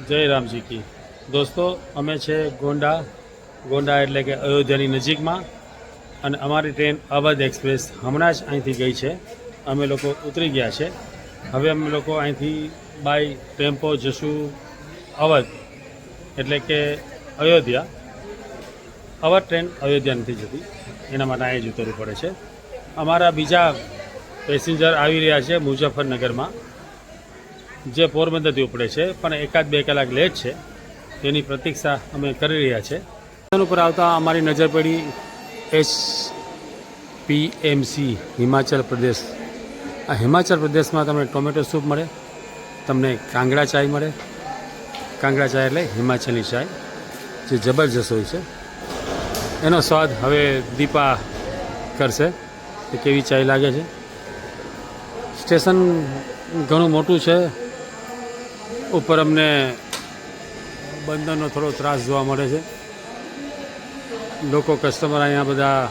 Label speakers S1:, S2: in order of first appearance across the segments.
S1: જય રામજી કી દોસ્તો, અમે છે ગોંડા એટલે કે અયોધ્યાની નજીકમાં, અને અમારી ટ્રેન અવધ એક્સપ્રેસ હમણાં જ અહીંથી ગઈ છે. અમે લોકો ઉતરી ગયા છે. હવે અમે લોકો અહીંથી બાય ટેમ્પો જશું અવધ, એટલે કે અયોધ્યા. અવધ ટ્રેન અયોધ્યા નથી જતી, એના માટે અહીં જ ઉતરવું પડે છે. અમારા બીજા પેસેન્જર આવી રહ્યા છે મુઝફ્ફરનગરમાં, જે પોરબંદરથી ઉપડે છે, પણ 1-2 કલાક લેટ છે. તેની પ્રતીક્ષા અમે કરી રહ્યા છે. સ્ટેશન ઉપર આવતા અમારી નજર પડી HPMC હિમાચલ પ્રદેશ. આ હિમાચલ પ્રદેશમાં તમને ટોમેટો સૂપ મળે, તમને કાંગડા ચાય મળે. કાંગડા ચાય એટલે હિમાચલની ચાય, જે જબરજસ્ત હોય છે. એનો સ્વાદ હવે દીપા કરશે કે કેવી ચાય લાગે છે. સ્ટેશન ઘણું મોટું છે. ઉપર અમને બંદરનો થોડો ત્રાસ જોવા મળે છે. લોકો કસ્ટમર અહીંયા બધા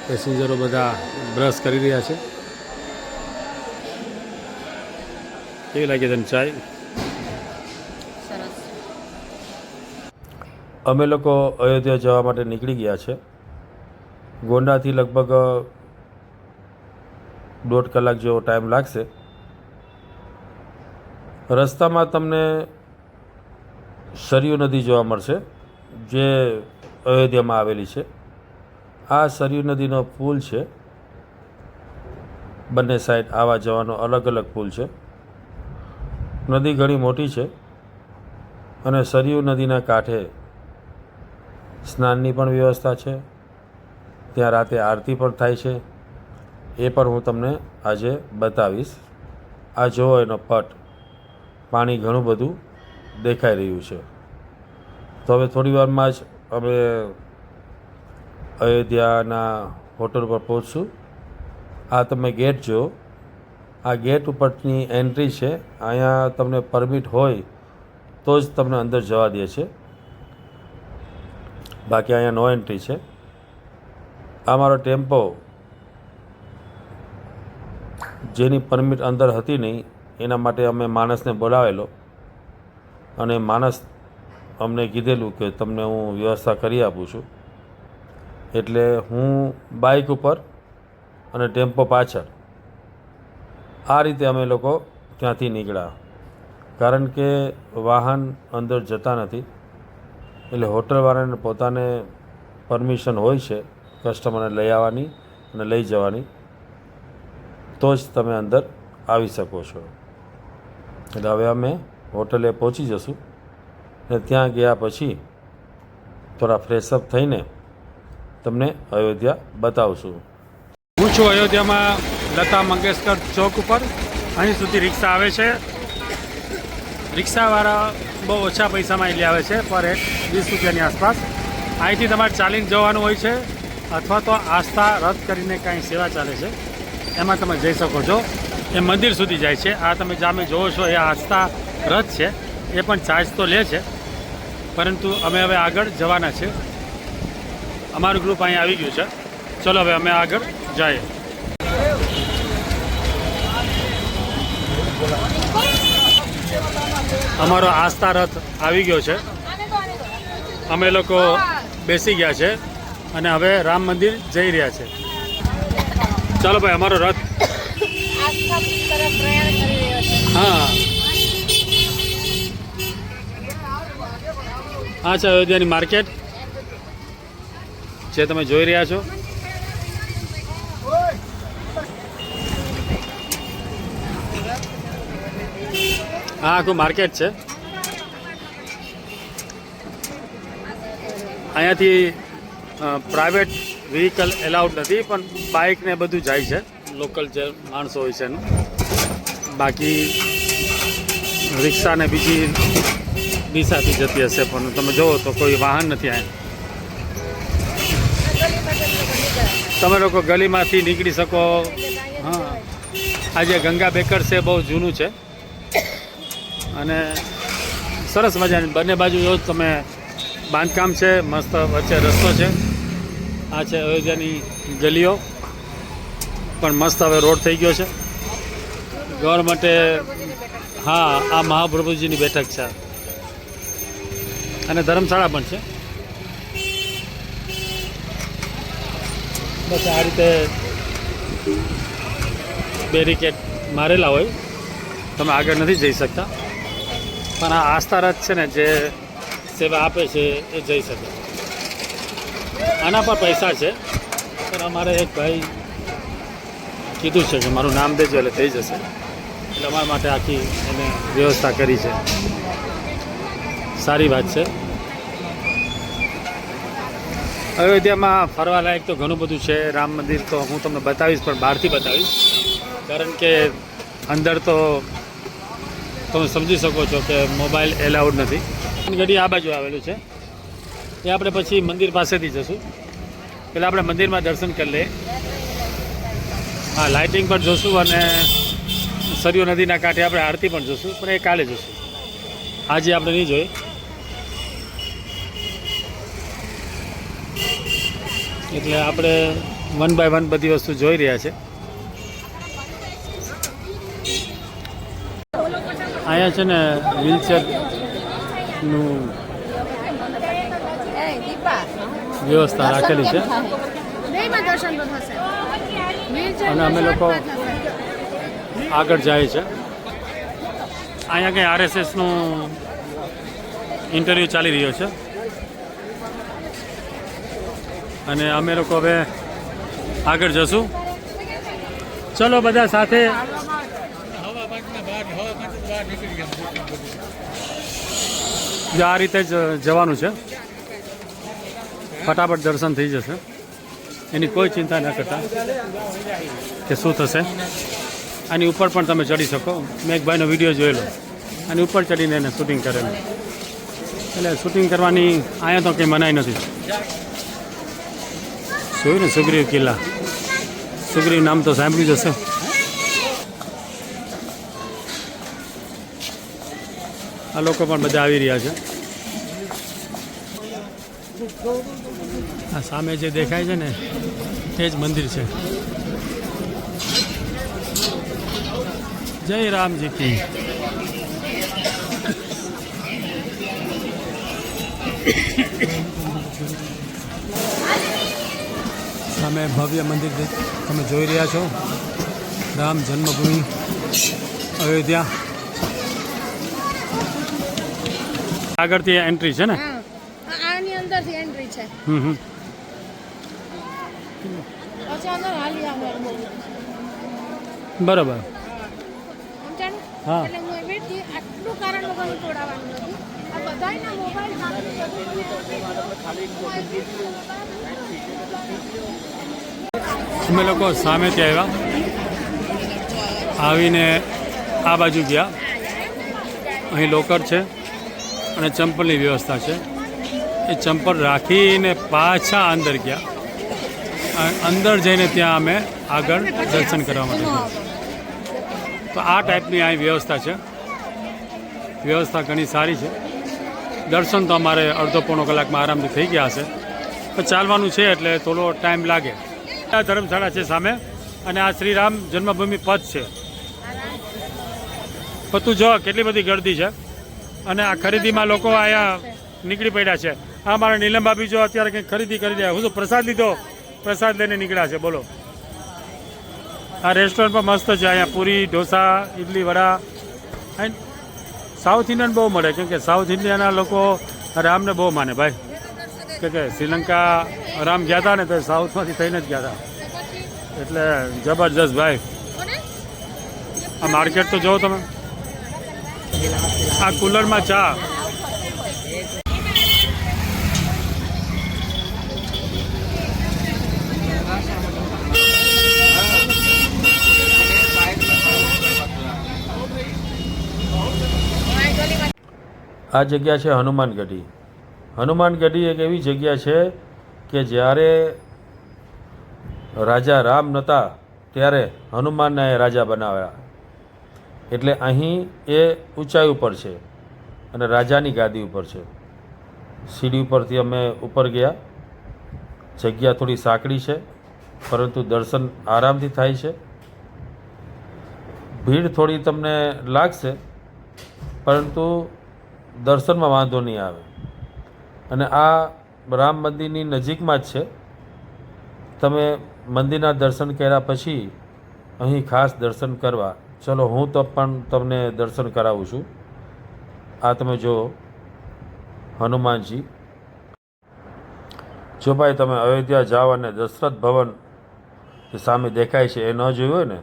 S1: પેસેન્જરો બધા બ્રશ કરી રહ્યા છે. કેવી લાગે તને ચાય? અમે લોકો અયોધ્યા જવા માટે નીકળી ગયા છે. ગોંડાથી લગભગ 1.5 કલાક જેવો ટાઈમ લાગશે. રસ્તામાં તમને સરયુ નદી જોવા મળશે, જે અયોધ્યામાં આવેલી છે. આ સરયુ નદીનો પુલ છે. બંને સાઈડ આવવા જવાનો અલગ અલગ પુલ છે. નદી ઘણી મોટી છે, અને સરયુ નદીના કાંઠે સ્નાનની પણ વ્યવસ્થા છે. ત્યાં રાતે આરતી પણ થાય છે. એ પણ હું તમને આજે બતાવીશ. આ જુઓ એનો પટ, પાણી ઘણું બધું દેખાઈ રહ્યું છે. તો હવે થોડી વારમાં જ અમે અયોધ્યાના હોટલ પર પહોંચશું. આ તમે ગેટ જુઓ, આ ગેટ ઉપરની એન્ટ્રી છે. અહીંયા તમને પરમિટ હોય તો જ તમને અંદર જવા દે છે, બાકી અહીંયા નો એન્ટ્રી છે. આ મારો ટેમ્પો, જેની પરમિટ અંદર હતી નહીં, એના માટે અમે માણસને બોલાવેલો, અને માણસ અમને કીધેલું કે તમને હું વ્યવસ્થા કરી આપું છું. એટલે હું બાઇક ઉપર અને ટેમ્પો પાછળ, આ રીતે અમે લોકો ત્યાંથી નીકળ્યા. કારણ કે વાહન અંદર જતા નથી, એટલે હોટલવાળાને પોતાને પરમિશન હોય છે કસ્ટમરને લઈ આવવાની અને લઈ જવાની, તો જ તમે અંદર આવી શકો છો. એટલે હવે અમે હોટલે પહોંચી જશું, ને ત્યાં ગયા પછી થોડા ફ્રેશઅપ થઈને તમને અયોધ્યા બતાવશું. હું છું અયોધ્યામાં લતા મંગેશકર ચોક ઉપર. અહીં સુધી રિક્ષા આવે છે. રિક્ષાવાળા બહુ ઓછા પૈસામાં અહીં આવે છે, પર હેડ 20 રૂપિયાની આસપાસ. અહીંથી તમારે ચાલીને જવાનું હોય છે, અથવા તો આસ્થા રથ કરીને કાંઈ સેવા ચાલે છે, એમાં તમે જઈ શકો છો. એ મંદિર સુધી જાય છે. આ તમે જામે જોવો છો એ આસ્થા રથ છે. એ પણ ચાર્જ તો લે છે, પરંતુ અમે હવે આગળ જવાના છે. અમારું ગ્રુપ અહીં આવી ગયું છે. ચલો હવે અમે આગળ જઈએ. અમારો આસ્થા રથ આવી ગયો છે. અમે લોકો બેસી ગયા છે અને હવે રામ મંદિર જઈ રહ્યા છે. ચાલો ભાઈ, અમારો રથ હા હા છે અયોધ્યાની માર્કેટ, જે તમે જોઈ રહ્યા છો. આ આખું માર્કેટ છે. અહીંયાથી પ્રાઇવેટ વ્હીકલ એલાઉડ નથી, પણ બાઇક ને બધું જાય છે. લોકલ જે માણસો હોય છે એનું. બાકી રિક્ષા ને બીજી દિશાથી જતી હશે, પણ તમે જુઓ તો કોઈ વાહન નથી અહીંયા. તમે લોકો ગલીમાંથી નીકળી શકો. હા, આ જે ગંગા બેકર છે બહુ જૂનું છે, અને સરસ મજાની બંને બાજુ જો તમે બાંધકામ છે, મસ્ત વચ્ચે રસ્તો છે. આ છે અયોધ્યાની ગલીઓ, પણ મસ્ત હવે રોડ થઈ ગયો છે. ગવર્મેન્ટે, હા, આ મહાપ્રભુજીની બેઠક છે.
S2: અને ધર્મશાળા પણ છે. બસ આ રીતે બેરિકેડ મારેલા હોય, તમે આગળ નથી જઈ શકતા. પણ આ આસ્થા રથ છે ને, જે સેવા આપે છે એ જઈ શકે. આના પર પૈસા છે, પણ અમારે એક ભાઈ કીધું છે કે મારું નામ દેજો એટલે થઈ જશે, એટલે અમારા માટે આખી એને વ્યવસ્થા કરી છે. સારી વાત છે. અયોધ્યામાં ફરવા લાયક તો ઘણું બધું છે. રામ મંદિર તો હું તમને બતાવીશ, પણ બહારથી બતાવીશ, કારણ કે અંદર તો તમે સમજી શકો છો કે મોબાઈલ એલાઉડ નથી. ગઢી આ બાજુ આવેલું છે, એ આપણે પછી મંદિર પાસેથી જશું. પહેલાં આપણે મંદિરમાં દર્શન કરી લઈએ. હા, લાઇટિંગ પણ જોશું અને સરયુ નદીના કાંઠે આપણે આરતી પણ જોશું, પણ એ કાલે જોશું, આજે આપણે નહીં જોઈએ. એટલે આપણે 1 by 1 બધી વસ્તુ જોઈ રહ્યા છે. અહીંયા છે ને વ્હીલચેરનું વ્યવસ્થા રાખેલી છે, અને અમે લોકો આગળ જાય છે. અહીંયા કંઈ RSSનું ઇન્ટરવ્યૂ ચાલી રહ્યો છે, અને અમે લોકો હવે આગળ જશું. ચલો બધા સાથે. આ રીતે જ જવાનું છે, ફટાફટ દર્શન થઈ જશે, એની કોઈ ચિંતા ન કરતા કે શું થશે. આની ઉપર પણ તમે ચડી શકો. મેં એક ભાઈનો વિડીયો જોયેલો, આની ઉપર ચડીને એને શૂટિંગ કરેલું. એટલે શૂટિંગ કરવાની અહીંયા તો કંઈ મનાઈ નથી. જોયું ને સુગ્રીવ કિલ્લા, સુગ્રીવ નામ તો સાંભળ્યું જ હશે. આ લોકો પણ બધા આવી રહ્યા છે. આ સામે જે દેખાય છે ને તે જ મંદિર છે. જય રામજી કી. સામે ભવ્ય મંદિર તમે જોઈ રહ્યા છો, રામ જન્મભૂમિ અયોધ્યા. આગળથી એન્ટ્રી છે ને?
S3: આની અંદરથી એન્ટ્રી છે. પછી અંદર હાલી આવે.
S2: બરાબર. હા.
S3: એટલે હું એવી આટલું કારણ વગર તોડાવવાનું નથી. આ બધાયના મોબાઈલ
S2: અમે લોકો સામેથી આવ્યા, આવીને આ બાજુ ગયા. અહીં લોકર છે અને ચંપલની વ્યવસ્થા છે. એ ચંપલ રાખીને પાછા અંદર ગયા. અંદર જઈને ત્યાં અમે આગળ દર્શન કરવા માટે ગયા. તો આ ટાઈપની અહીં વ્યવસ્થા છે. વ્યવસ્થા ઘણી સારી છે. દર્શન તો અમારે અડધો પોણો કલાકમાં આરામથી થઈ ગયા હશે, પણ ચાલવાનું છે એટલે થોડો ટાઈમ લાગે. આ ધર્મશાળા છે સામે, અને આ શ્રી રામ જન્મભૂમિ પથ છે. પણ તું જો કેટલી બધી ગર્દી છે, અને આ ખરીદીમાં લોકો અહીંયા નીકળી પડ્યા છે. આ મારા નીલમ ભાભી જો અત્યારે કંઈક ખરીદી કરી રહ્યા. હું તો પ્રસાદ લીધો, પ્રસાદ લઈને નીકળ્યા છે. બોલો. આ રેસ્ટોરન્ટ પણ મસ્ત છે. અહીંયા પૂરી, ઢોસા, ઇડલી, વડા. સાઉથ ઇન્ડિયન બહુ મળે, કેમ કે સાઉથ ઇન્ડિયાના લોકો રામને બહુ માને ભાઈ. કે શ્રીલંકા રામ ગયા હતા ને તો સાઉથમાંથી થઈને જ ગયા હતા, એટલે જબરજસ્ત ભાઈ. આ માર્કેટ તો જોવો તમે. આ કુલરમાં ચા.
S1: આ જગ્યા છે હનુમાનગઢી. હનુમાનગઢી એક એવી જગ્યા છે કે જ્યારે રાજા રામ નહોતા ત્યારે હનુમાનને એ રાજા બનાવ્યા. એટલે અહીં એ ઊંચાઈ ઉપર છે અને રાજાની ગાદી ઉપર છે. સીડી ઉપરથી અમે ઉપર ગયા. જગ્યા થોડી સાંકડી છે, પરંતુ દર્શન આરામથી થાય છે. ભીડ થોડી તમને લાગશે, પરંતુ દર્શનમાં વાંધો નહીં આવે. અને આ રામ મંદિરની નજીકમાં જ છે. તમે મંદિરના દર્શન કર્યા પછી અહીં ખાસ દર્શન કરવા ચલો હું તો પણ તમને દર્શન કરાવું છું. આ તમે જુઓ હનુમાનજી. જો ભાઈ તમે અયોધ્યા જાઓ અને દશરથ ભવન જે સામે દેખાય છે એ ન જોયું હોય ને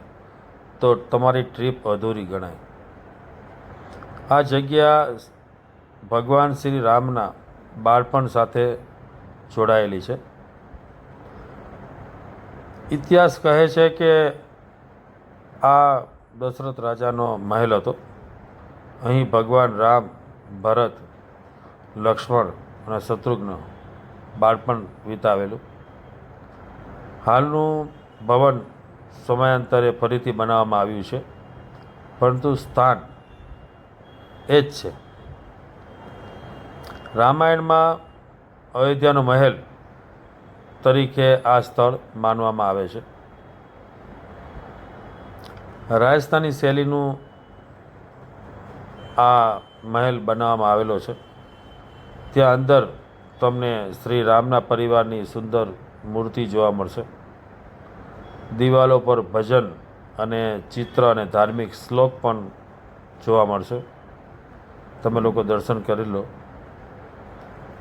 S1: તો તમારી ટ્રીપ અધૂરી ગણાય. આ જગ્યા ભગવાન શ્રી રામના બાળપણ સાથે જોડાયેલી છે. ઇતિહાસ કહે છે કે આ દશરથ રાજાનો મહેલ હતો. અહીં ભગવાન રામ, ભરત, લક્ષ્મણ અને શત્રુઘ્ન બાળપણ વિતાવેલું. હાલનું ભવન સમયાંતરે ફરીથી બનાવવામાં આવ્યું છે, પરંતુ સ્થાન એ જ છે. રામાયણમાં અયોધ્યાનો મહેલ તરીકે આ સ્થળ માનવામાં આવે છે. રાજસ્થાની શૈલીનું આ મહેલ બનાવવામાં આવેલો છે. ત્યાં અંદર તમને શ્રી રામના પરિવારની સુંદર મૂર્તિ જોવા મળશે. દિવાલો પર ભજન અને ચિત્ર અને ધાર્મિક શ્લોક પણ જોવા મળશે. તમે લોકો દર્શન કરી લો.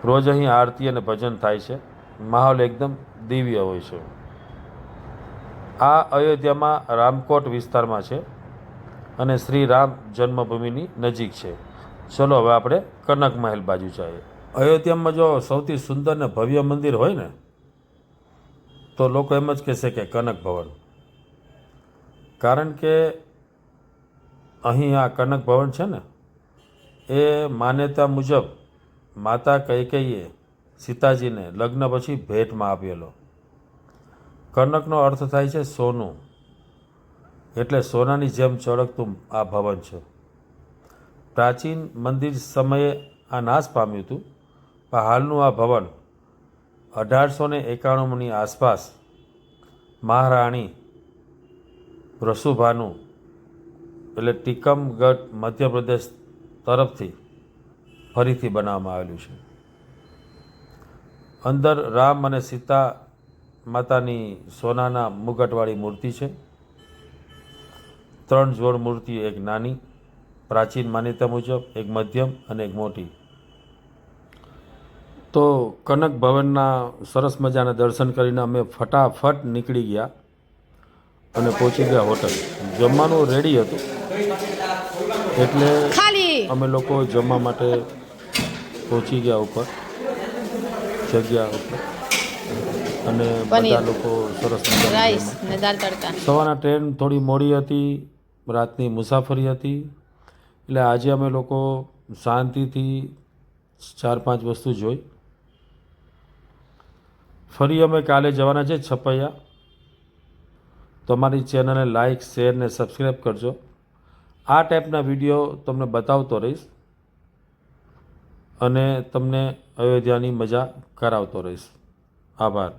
S1: રોજ અહીં આરતી અને ભજન થાય છે. માહોલ એકદમ દિવ્ય હોય છે. આ અયોધ્યામાં રામકોટ વિસ્તારમાં છે અને શ્રી રામ જન્મભૂમિની નજીક છે. ચલો હવે આપણે કનક મહેલ બાજુ જઈએ. અયોધ્યામાં જો સૌથી સુંદર ને ભવ્ય મંદિર હોય ને તો લોકો એમ જ કહેશે કે કનક ભવન. કારણ કે અહીં આ કનક ભવન છે ને એ માન્યતા મુજબ માતા કૈકેયીએ સીતાજીને લગ્ન પછી ભેટમાં આપેલો. કનકનો અર્થ થાય છે સોનું, એટલે સોનાની જેમ ચળકતું આ ભવન છે. પ્રાચીન મંદિર સમયે આ નાશ પામ્યું હતું, પણ હાલનું આ ભવન 1891ની આસપાસ મહારાણી રસુભાનુ એટલે ટીકમગઢ મધ્યપ્રદેશ તરફથી ફરીથી બનાવવામાં આવેલું છે. અંદર રામ અને સીતા માતાની સોનાના મુગટવાળી મૂર્તિ છે. 3 જોડ મૂર્તિ, એક નાની પ્રાચીન માન્યતા મુજબ, એક મધ્યમ અને એક મોટી. તો કનક ભવનના સરસ મજાના દર્શન કરીને અમે ફટાફટ નીકળી ગયા અને પહોંચી ગયા હોટલ. જમવાનું રેડી હતું એટલે અમે લોકો જમવા માટે પહોંચી ગયા ઉપર જગ્યા ઉપર અને બધા લોકો સરસ મજાના. સવારના ટ્રેન થોડી મોડી હતી, રાતની મુસાફરી હતી, એટલે આજે અમે લોકો શાંતિથી 4-5 વસ્તુ જોઈ. ફરી અમે કાલે જવાના છે છપૈયા. તો અમારી ચેનલને લાઇક, શેર ને સબસ્ક્રાઈબ કરજો. આ ટાઈપના વિડીયો તમને બતાવતો રહીશ અને તમને અયોધ્યાની મજા કરાવતો રહીશ. આભાર.